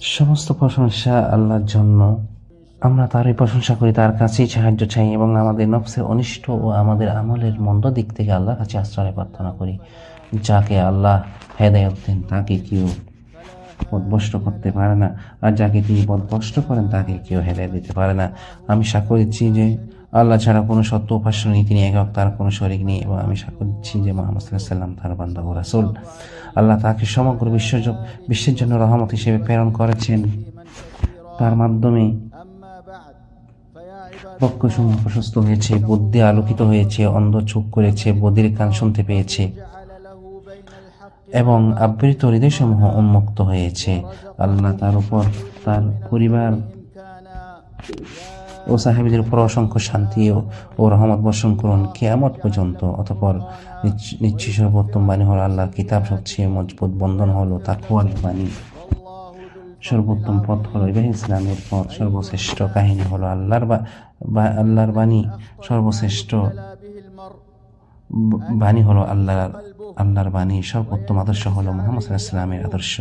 সমস্ত প্রশংসা আল্লাহর জন্য। আমরা তারই প্রশংসা করি, তার কাছেই সাহায্য চাই এবং আমাদের নফসের অনিষ্ট ও আমাদের আমলের মন্দ দিক থেকে আল্লাহর কাছে আশ্রয় প্রার্থনা করি। যাকে আল্লাহ হেদায়েত দেন তাকে কেউ পথভ্রষ্ট করতে পারে না, আর যাকে তিনি পথভ্রষ্ট করেন তাকে কেউ হেদায়েত দিতে পারে না। আমি সাক্ষ্য দিচ্ছি যে আল্লাহ ছাড়া কোনো সত্য উপাস্য নেই, তিনি একক, তার কোনো শরীক নেই, এবং আমি সাক্ষ্য দিচ্ছি যে মুহাম্মদ সাল্লাল্লাহু আলাইহি ওয়াসাল্লাম তার বান্দা ও রাসূল। আল্লাহ তাকে সমগ্র বিশ্বের জন্য রহমত হিসেবে প্রেরণ করেছেন। তার মাধ্যমে বক্ষসমূহ প্রশস্ত হয়েছে, বুদ্ধি আলোকিত হয়েছে, অন্ধ চোখ করেছে, বধির কান শুনতে পেয়েছে এবং আবৃত হৃদয়সমূহ উন্মুক্ত হয়েছে। আল্লাহ তার উপর, তার পরিবার ও সাহাবীদের উপর অসংখ্য শান্তি ও রহমত বর্ষণ করুন কিয়ামত পর্যন্ত। অতঃপর নিশ্চয়ই সর্বোত্তম বাণী হলো আল্লাহর কিতাব, সবচেয়ে মজবুত বন্ধন হলো তাকওয়ার বাণী, সর্বোত্তম পথ হলো ইসলামের পথ, সর্বশ্রেষ্ঠ কাহিনী হলো আল্লাহর বাণী, সর্বশ্রেষ্ঠ বাণী হলো আল্লাহর বাণী, সর্বোত্তম আদর্শ হলো মুহাম্মদ সাল্লাল্লাহু আলাইহি ওয়াসাল্লামের আদর্শ।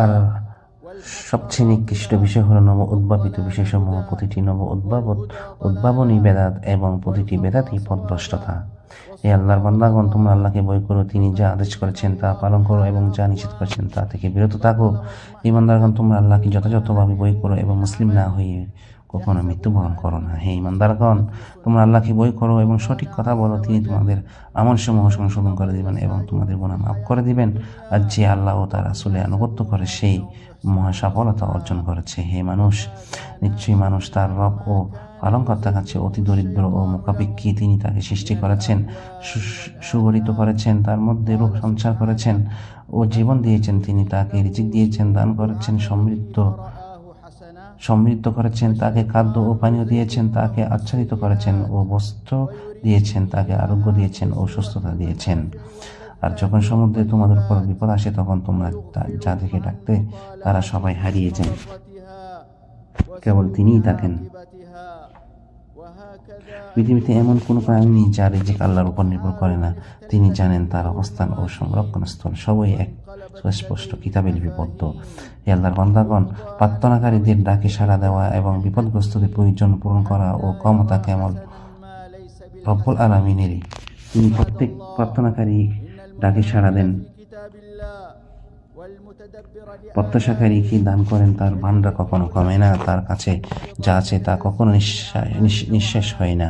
আর সবচেয়ে নিকৃষ্ট বিষয় হলো নব উদ্ভাবিত বিষয়সমূহ। প্রতিটি নব উদ্ভাবনী বেদাত এবং প্রতিটি বেদাতই পথভ্রষ্টতা। এই আল্লাহর বান্দাগণ, তোমরা আল্লাহকে ভয় করো, তিনি যা আদেশ করেছেন তা পালন করো এবং যা নিষেধ করেছেন তা থেকে বিরত থাকো। ইমানদারগণ, তোমরা আল্লাহকে যথাযথভাবে ভয় করো এবং মুসলিম না হয়ে কখনো মৃত্যুবরণ করো না। হে ইমানদারগণ, তোমরা আল্লাহকে ভয় করো এবং সঠিক কথা বলো, তিনি তোমাদের আমলসমূহ সংশোধন করে দিবেন এবং তোমাদের গুনাহ মাফ করে দিবেন। আর যে আল্লাহ ও তার রাসূলের আনুগত্য করে সেই মহা সফলতা অর্জন করেছে। হে মানুষ, নিশ্চয়ই মানুষ তার রব ও পালনকর্তার কাছে অতি দরিদ্র ও মুখাপেক্ষী। তিনি তাকে সৃষ্টি করেছেন, সুগঠিত করেছেন, তার মধ্যে রূহ সঞ্চার করেছেন ও জীবন দিয়েছেন। তিনি তাকে রিজিক দিয়েছেন, দান করেছেন, সমৃদ্ধ করেছেন, তাকে খাদ্য ও পানীয় দিয়েছেন, তাকে আচ্ছাদিত করেছেন ও বস্ত্র দিয়েছেন, তাকে আরোগ্য দিয়েছেন ও সুস্থতা দিয়েছেন। আর যখন সমুদ্রে তোমাদের উপর বিপদ আসে, তখন তোমরা যাদেরকে ডাকতে তারা সবাই হারিয়ে যায়, কেবল তিনিই থাকেন। পৃথিবীতে এমন কোনো প্রাণী নেই যার রিজিক আল্লাহর উপর নির্ভর করে না। তিনি জানেন তার অবস্থান ও সংরক্ষণ স্থল সবই এক সুস্পষ্ট কিতাবে লিপিবদ্ধ। হে আল্লাহর বান্দাগণ, প্রার্থনাকারীদের ডাকে সাড়া দেওয়া এবং বিপদগ্রস্তদের প্রয়োজন পূরণ করা ও ক্ষমতা কেবল রব্বুল আলামিনেরই। তিনি প্রত্যেক প্রার্থনাকারী ডাকে সাড়া দেন, প্রত্যাশাকারীকে দান করেন। তার ভান্ডার কখনো কমে না, তার কাছে যা আছে তা কখনো নিঃশেষ হয় না।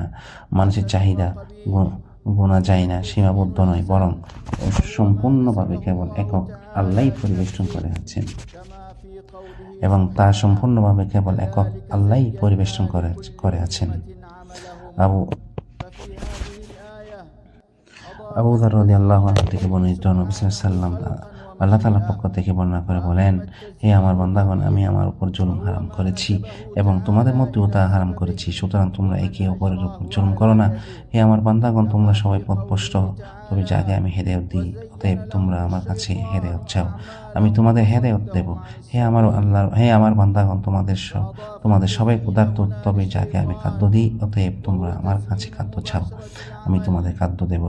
মানুষের চাহিদা গোনা যায় না, সীমাবদ্ধ নয়, বরং সম্পূর্ণভাবে কেবল একক আল্লাহই পরিবেষ্টন করে আছেন এবং তা সম্পূর্ণভাবে কেবল একক আল্লাহই পরিবেষ্টন করে আছেন। আবু যর রাদিয়াল্লাহু আনহু থেকে বর্ণিত, নবী সাল্লাল্লাহু আলাইহি ওয়াসাল্লাম আল্লাহ তাআলার পক্ষ থেকে বর্ণনা করে বলেন, হে আমার বান্দাগণ, আমি আমার উপর জুলুম হারাম করেছি এবং তোমাদের মধ্যেও তা হারাম করেছি, সুতরাং তোমরা একে অপরের উপর জুলুম করো না। হে আমার বান্দাগণ, তোমরা সবাই পথভ্রষ্ট, তবে যাকে আমি হেদায়েত দিই, অতএব তোমরা আমার কাছে হেদায়েত চাও, আমি তোমাদের হেদায়েত দেব। হে আমার বান্দাগণ, তোমাদের সবাই ক্ষুধার্ত, তবে যাকে আমি খাদ্য দিই, অতএব তোমরা আমার কাছে খাদ্য চাও, আমি তোমাদের খাদ্য দেব।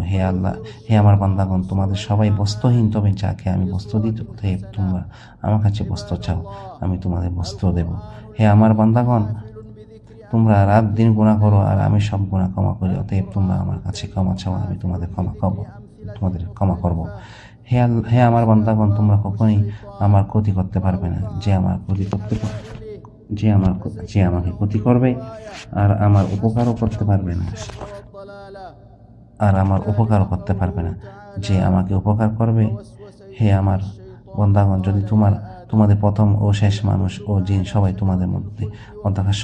হে আমার বান্দাগণ, তোমাদের সবাই বস্ত্রহীন, তবে যাকে আমি বস্ত্র দিই, অতএব তোমরা আমার কাছে বস্ত্র চাও, আমি তোমাদের বস্ত্র দেব। হে আমার বান্দাগণ, তোমরা রাত দিন গুনাহ করো আর আমি সব গুনাহ ক্ষমা করি, অতএব তোমরা আমার কাছে ক্ষমা চাও, আমি তোমাদের ক্ষমা করব। হে আমার বান্দাগণ, তোমরা কখনোই আমার ক্ষতি করতে পারবে না। যে আমাকে ক্ষতি করবে আর আমার উপকারও করতে পারবে না, যে আমাকে উপকার করবে। হে আমার বান্দাগণ, যদি তোমাদের প্রথম ও শেষ মানুষ ও জিন সবাই তোমাদের মধ্যে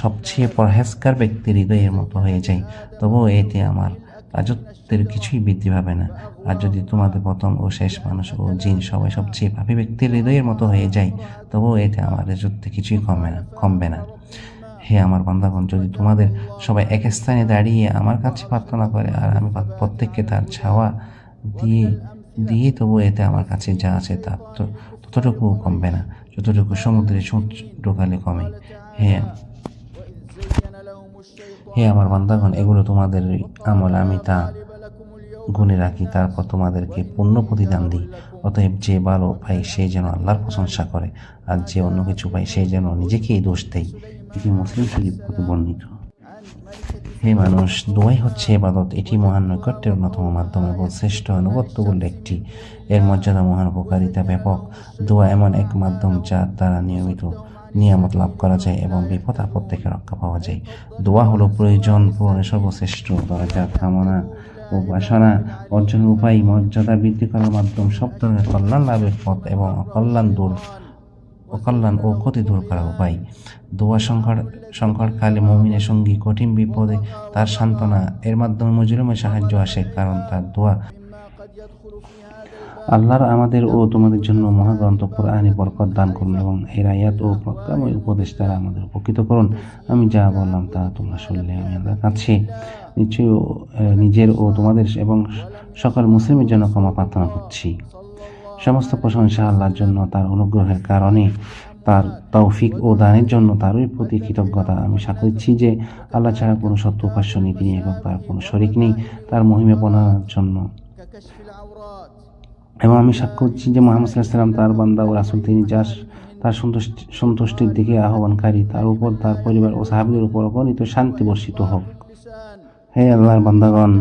সবচেয়ে পরহেজগার ব্যক্তির হৃদয়ের মতো হয়ে যায়, তবুও এতে আমার রাজত্বের কিছুই বৃদ্ধি পাবে না। আর যদি তোমাদের প্রথম ও শেষ মানুষ ও জিন সবাই সবচেয়ে পাপী ব্যক্তির হৃদয়ের মতো হয়ে যায়, তবুও এতে আমার রাজত্বে কিছুই কমবে না। হে আমার বান্দাগণ, যদি তোমাদের সবাই এক স্থানে দাঁড়িয়ে আমার কাছে প্রার্থনা করে আর আমি প্রত্যেককে তার ছাওয়া দিয়ে তবু এতে আমার কাছে যা আছে তা ততটুকুও কমবে না, যতটুকু সমুদ্রে সুঁচ ঢোকালে কমে। হে আমার বান্দাগণ, এগুলো তোমাদের আমল, আমি তা গুণে রাখি, তারপর তোমাদেরকে পূর্ণ প্রতিদান দিই। অতএব যে ভালো পায় সে যেন আল্লাহর প্রশংসা করে, আর যে অন্য কিছু পায় সে যেন নিজেকেই দোষ দেয়। এটি মুসলিম শরীফ হতে বর্ণিত। হে মানুষ, দোয়াই হচ্ছে ইবাদত। এটি মহান নৈকট্যের অন্যতম মাধ্যম এবং শ্রেষ্ঠ আনুগত্য বলে একটি। এর মর্যাদা মহান, উপকারিতা ব্যাপক। দোয়া এমন এক মাধ্যম যার দ্বারা নিয়মিত নিয়ামত লাভ করা যায় এবং বিপদ আপদ থেকে রক্ষা পাওয়া যায়। দোয়া হলো প্রয়োজন পূরণের সর্বশ্রেষ্ঠ দরজা, কামনা ও বাসনা অর্জনের উপায়, মর্যাদা বৃদ্ধি করার মাধ্যম, সব ধরনের কল্যাণ লাভের পথ এবং অকল্যাণ ও ক্ষতি দূর করার উপায়। দোয়া সংকটকালে মুমিনের সঙ্গী, কঠিন বিপদে তার সান্ত্বনা। এর মাধ্যমে মজলুমের সাহায্য আসে, কারণ তার দোয়া আল্লাহর আমাদের ও তোমাদের জন্য মহাগ্রন্থ কোরআনে বরকত দান করুন এবং এর আয়াত ও প্রজ্ঞাময় উপদেশ দ্বারা আমাদের উপকৃত করুন। আমি যা বললাম তা তোমরা শুনলে আমি আল্লাহর কাছে নিশ্চয়ই নিজের ও তোমাদের এবং সকল মুসলিমের জন্য ক্ষমা প্রার্থনা করছি। সমস্ত প্রশংসা আল্লাহর জন্য, তার অনুগ্রহের কারণে, তার তৌফিক ও দানের জন্য তারই প্রতি কৃতজ্ঞতা। আমি সাক্ষ্য দিচ্ছি যে আল্লাহ ছাড়া কোনো সত্য উপাস্য নেই, তিনি একক, তার কোনো শরিক নেই তার মহিমা বর্ণনার জন্য। এবং আমি সাক্ষ্য দিচ্ছি যে মুহাম্মদ সাল্লাল্লাহু আলাইহি ওয়াসাল্লাম তার বান্দা ও রাসূল, তিনি যার তার সন্তুষ্টির দিকে আহ্বানকারী, তার উপর, তার পরিবার ও সাহাবীদের উপর অগণিত শান্তি বর্ষিত হোক। হে আল্লাহর বান্দাগণ,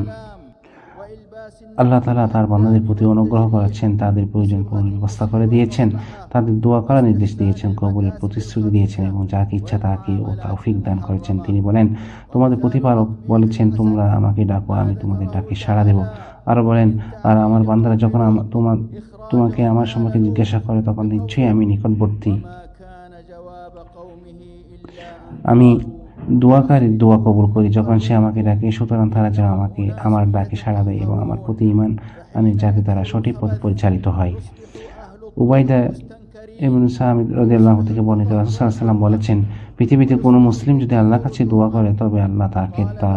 আল্লাহ তাআলা তার বান্দাদের প্রতি অনুগ্রহ করেছেন, তাদের প্রয়োজন পূরণের ব্যবস্থা করে দিয়েছেন, তাদের দোয়া করার নির্দেশ দিয়েছেন, কবুলের প্রতিশ্রুতি দিয়েছেন এবং যাকে ইচ্ছা তাকে ও তৌফিক দান করেছেন। তিনি বলেন, তোমাদের প্রতিপালক বলেছেন, তোমরা আমাকে ডাকো, আমি তোমাদের ডাকে সাড়া দেব। আরো বলেন, আর আমার বান্দারা যখন তোমাকে আমার সম্পর্কে জিজ্ঞাসা করে তখন নিশ্চয়ই আমি নিকটবর্তী, আমি দোয়াকারীর দোয়া কবুল করি যখন সে আমাকে ডাকে। সুতরাং তারা যেন আমাকে আমার ডাকে সাড়া দেয় এবং আমার প্রতি ঈমান আনে, যাতে তারা সঠিক পথে পরিচালিত হয়। উবাইদা ইবনে সামিদ রাদিয়াল্লাহু থেকে বর্ণিত, রাসূল সাল্লাল্লাহু আলাইহি ওয়াসাল্লাম বলেছেন, পৃথিবীতে কোনো মুসলিম যদি আল্লাহর কাছে দোয়া করে তবে আল্লাহ তাকে তা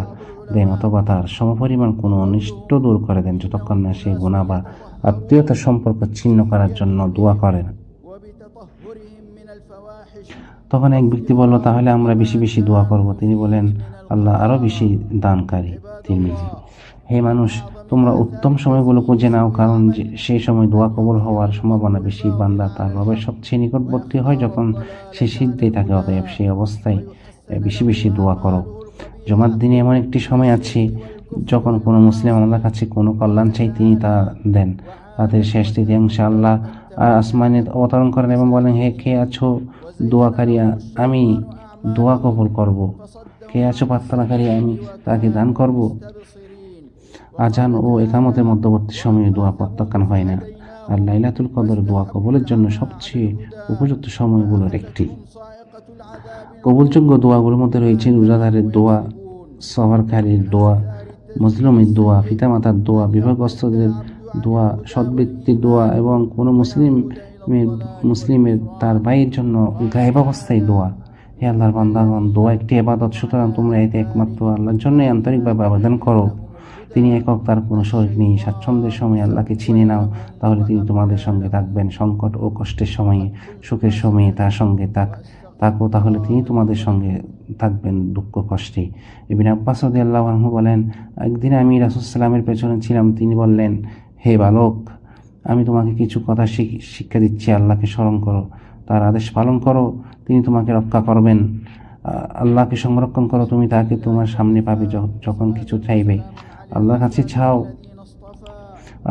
দেন অথবা তার সমপরিমাণ কোনো অনিষ্ট দূর করে দেন, যতক্ষণ না সে গুনাহ বা আত্মীয়তার সম্পর্ক ছিন্ন করার জন্য দোয়া করেন। তখন এক ব্যক্তি বলল, তাহলে আমরা বেশি বেশি দোয়া করব। তিনি বলেন, আল্লাহ আরো বেশি দানকারী। তিরমিজি। হে মানুষ, তোমরা উত্তম সময়গুলো খুঁজে নাও, কারণ সেই সময় দোয়া কবুল হওয়ার সম্ভাবনা বেশি। বান্দা তার রবের সবচেয়ে নিকটবর্তী হয় যখন সে সিজদায় থাকে। অতএব সেই অবস্থায় বেশি বেশি দোয়া করো। জুমার দিনে এমন একটি সময় আছে যখন কোনো মুসলিম আল্লাহর কাছে কোনো কল্যাণ চাই, তিনি তা দেন। রাতের শেষ তৃতীয়াংশে আল্লাহ আসমানে অবতরণ করেন এবং বলেন, হে কে আছো দোয়াকারী, আমি দোয়া কবুল করব। কে আছো প্রার্থনাকারী, আমি তাকে দান করব। আজান ও একামতের মধ্যবর্তী সময়ে দোয়া প্রত্যাখ্যান হয় না, আর লাইলাতুল কদর দোয়া কবুলের জন্য সবচেয়ে উপযুক্ত সময়গুলোর একটি। কবুলযোগ্য দোয়াগুলোর মধ্যে রয়েছে রোজাদারের দোয়া, সফরকারীর দোয়া, মজলুমের দোয়া, পিতামাতার দোয়া, বিবাহগ্রস্তদের দোয়া, সৎ ব্যক্তির দোয়া এবং কোনো মুসলিমের তার ভাইয়ের জন্য গায়েব অবস্থায় দোয়া। হে আল্লাহর বান্দাগণ, দোয়া একটি ইবাদত, সুতরাং তোমরা এতে একমাত্র আল্লাহর জন্যই আন্তরিকভাবে আবেদন করো। তিনি একক, তার কোনো শরীক নেই। স্বাচ্ছন্দ্যের সময় আল্লাহকে চিনে নাও, তাহলে তিনি তোমাদের সঙ্গে থাকবেন। সংকট ও কষ্টের সময়ে, সুখের সময়ে তার সঙ্গে থাকো, তাহলে তিনি তোমাদের সঙ্গে থাকবেন দুঃখ কষ্টে। ইবনে আব্বাস রাদিয়াল্লাহু আনহু বলেন, একদিন আমি রাসূল সাল্লাল্লাহু আলাইহি ওয়াসাল্লামের পেছনে ছিলাম। তিনি বললেন, হে বালক, আমি তোমাকে কিছু কথা শিক্ষা দিচ্ছি। আল্লাহকে স্মরণ করো, তার আদেশ পালন করো, তিনি তোমাকে রক্ষা করবেন। আল্লাহকে সংরক্ষণ করো, তুমি তাকে তোমার সামনে পাবে যখন কিছু চাইবে। আল্লাহর কাছে চাও,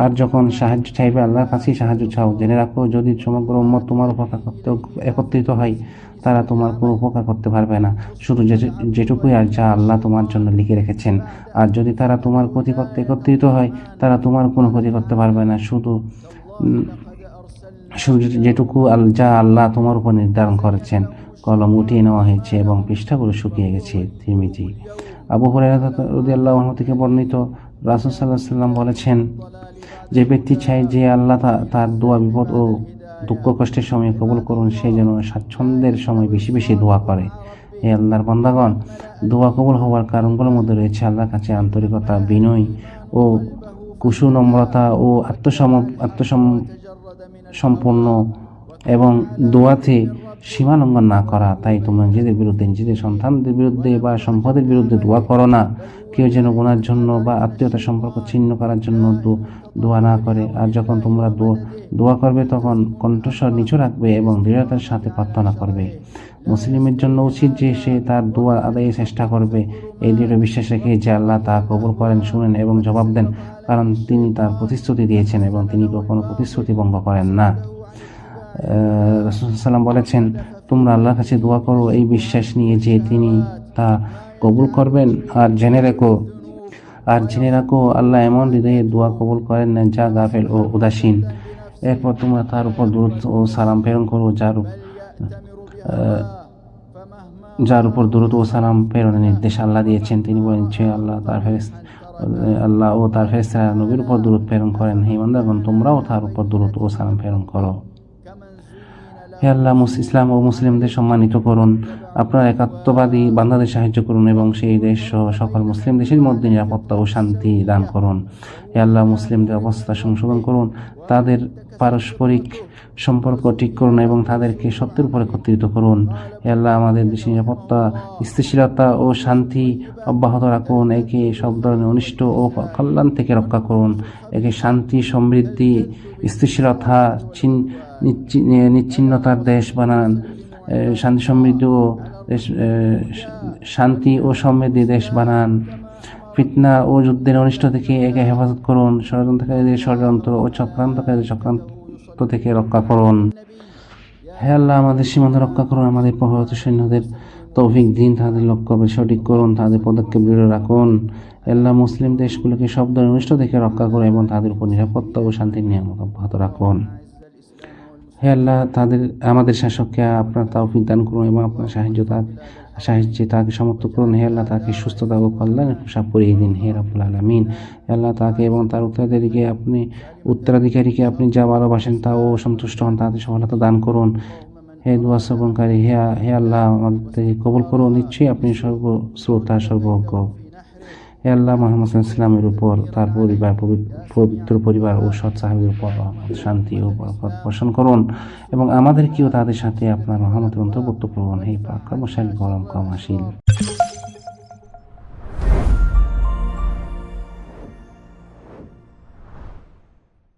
আর যখন সাহায্য চাইবে আল্লাহর কাছেই সাহায্য চাও। জেনে রাখো, যদি সমগ্র উম্মত তোমার উপকার করতে একত্রিত হয়, তারা তোমার কোনো উপকার করতে পারবে না, শুধু যেটুকুই আর যা আল্লাহ তোমার জন্য লিখে রেখেছেন। আর যদি তারা তোমার ক্ষতি করতে একত্রিত হয়, তারা তোমার কোনো ক্ষতি করতে পারবে না, শুধু যেটুকু যা আল্লাহ তোমার উপর নির্ধারণ করেছেন। কলম উঠিয়ে নেওয়া হয়েছে এবং পৃষ্ঠাগুলো শুকিয়ে গেছে। তিরমিজি। আবু হুরায়রা রাদিয়াল্লাহু আনহু থেকে বর্ণিত, রাসূল সাল্লাল্লাহু আলাইহি ওয়াসাল্লাম বলেছেন, যে ব্যক্তি চায় যে আল্লাহ তার দোয়া বিপদ ও দুঃখ কষ্টের সময় কবুল করুন, সে যেন স্বাচ্ছন্দ্যের সময় বেশি বেশি দোয়া করে। এই আল্লাহর বান্দাগণ, দোয়া কবুল হওয়ার কারণগুলোর মধ্যে রয়েছে আল্লাহর কাছে আন্তরিকতা, বিনয় ও কুশনম্রতা ও আত্মসম্পন্ন এবং দোয়াতে সীমা লঙ্ঘন না করা। তাই তোমরা নিজেদের বিরুদ্ধে, নিজেদের সন্তানদের বিরুদ্ধে বা সম্পদের বিরুদ্ধে দোয়া করো না। কেউ যেন গুনার জন্য বা আত্মীয়তার সম্পর্ক ছিন্ন করার জন্য দোয়া না করে। আর যখন তোমরা দোয়া করবে তখন কণ্ঠস্বর নিচু রাখবে এবং দৃঢ়তার সাথে প্রার্থনা করবে। মুসলিমের জন্য উচিত যে সে তার দোয়া আদায়ের চেষ্টা করবে, এই দৃঢ় বিশ্বাস রেখে যে আল্লাহ তা কবুল করেন, শুনেন এবং জবাব দেন, কারণ তিনি তার প্রতিশ্রুতি দিয়েছেন এবং তিনি কখনো প্রতিশ্রুতি ভঙ্গ করেন না। রাসূল সাল্লাল্লাহু বলেছেন, তোমরা আল্লাহর কাছে দোয়া করো এই বিশ্বাস নিয়ে যে তিনি তা কবুল করবেন। আর জেনে রাখো আল্লাহ এমন হৃদয়ে দোয়া কবুল করেন না যা গাফেল ও উদাসীন। এরপর তোমরা তার উপর দরুদ ও সালাম প্রেরণ করো, যার উপর দরুদ ও সালাম প্রেরণের নির্দেশ আল্লাহ দিয়েছেন। তিনি বলেন, আল্লাহ ও তার ফেরেশতারা নবীর উপর দরুদ প্রেরণ করেন। হে বান্দাগণ, তোমরাও তার উপর দরুদ ও সালাম প্রেরণ করো। হে আল্লাহ, ইসলাম ও মুসলিমদের সম্মানিত করুন, আপনার একাত্মবাদী বান্দাদের সাহায্য করুন এবং সেই দেশ সহ সকল মুসলিম দেশের মধ্যে নিরাপত্তা ও শান্তি দান করুন। হে আল্লাহ, মুসলিমদের অবস্থা সংশোধন করুন, তাদের পারস্পরিক সম্পর্ক ঠিক করুন এবং তাদেরকে সত্যের উপর একত্রিত করুন। হে আল্লাহ, আমাদের দেশের নিরাপত্তা, স্থিতিশীলতা ও শান্তি অব্যাহত রাখুন। একে সব ধরনের অনিষ্ট ও কল্যাণ থেকে রক্ষা করুন। একে শান্তি, সমৃদ্ধি, স্থিতিশীলতা, নিশ্চিন্নতার দেশ বানান। শান্তি ও সমৃদ্ধি দেশ বানান। ফিতনা ও যুদ্ধের অনিষ্ট থেকে একে হেফাজত করুন। ষড়যন্ত্রকারীদের ষড়যন্ত্র ও চক্রান্তকারীদের চক্রান্ত থেকে রক্ষা করুন। হে আল্লাহ, আমাদের সীমান্ত রক্ষা করুন, আমাদের প্রহরত সৈন্যদের তৌফিক দিন, তাদের লক্ষ্য সঠিক করুন, তাদের পদক্ষেপ দৃঢ় রাখুন। আল্লাহ, মুসলিম দেশগুলোকে সব ধরনের অনিষ্ট থেকে রক্ষা করুন এবং তাদের উপর নিরাপত্তা ও শান্তির নিয়ামত অব্যাহত রাখুন। হে আল্লাহ, আমাদের শাসককে আপনার তৌফিক দান করুন এবং আপনার সাহায্যে তাকে সমর্থ করুন। হে আল্লাহ, তাকে সুস্থতা ও কল্যাণের পোশাক পরিয়ে দিন। হে রাব্বুল আলামিন, হে আল্লাহ, তাকে এবং তার উত্তরাধিকারীকে আপনি যা ভালোবাসেন তা ও সন্তুষ্ট হন, তাদের সফলতা দান করুন। হে দুআ শ্রবণকারী, হে আল্লাহ, আমাদের কবুল করুন, নিশ্চয়ই আপনি সর্বশ্রোতা, সর্বজ্ঞ। হে আল্লাহ, মুহাম্মদ সাল্লাল্লাহু আলাইহি ওয়াসাল্লামের উপর, তার পবিত্র পরিবার ও সৎ সাহাবীদের উপর শান্তি ও বরকত বর্ষণ করুন এবং আমাদেরকেও তাদের সাথে আপনার রহমতের অন্তর্ভুক্ত করুন। হে পাক রহমশালী, পরম ক্ষমাশীল।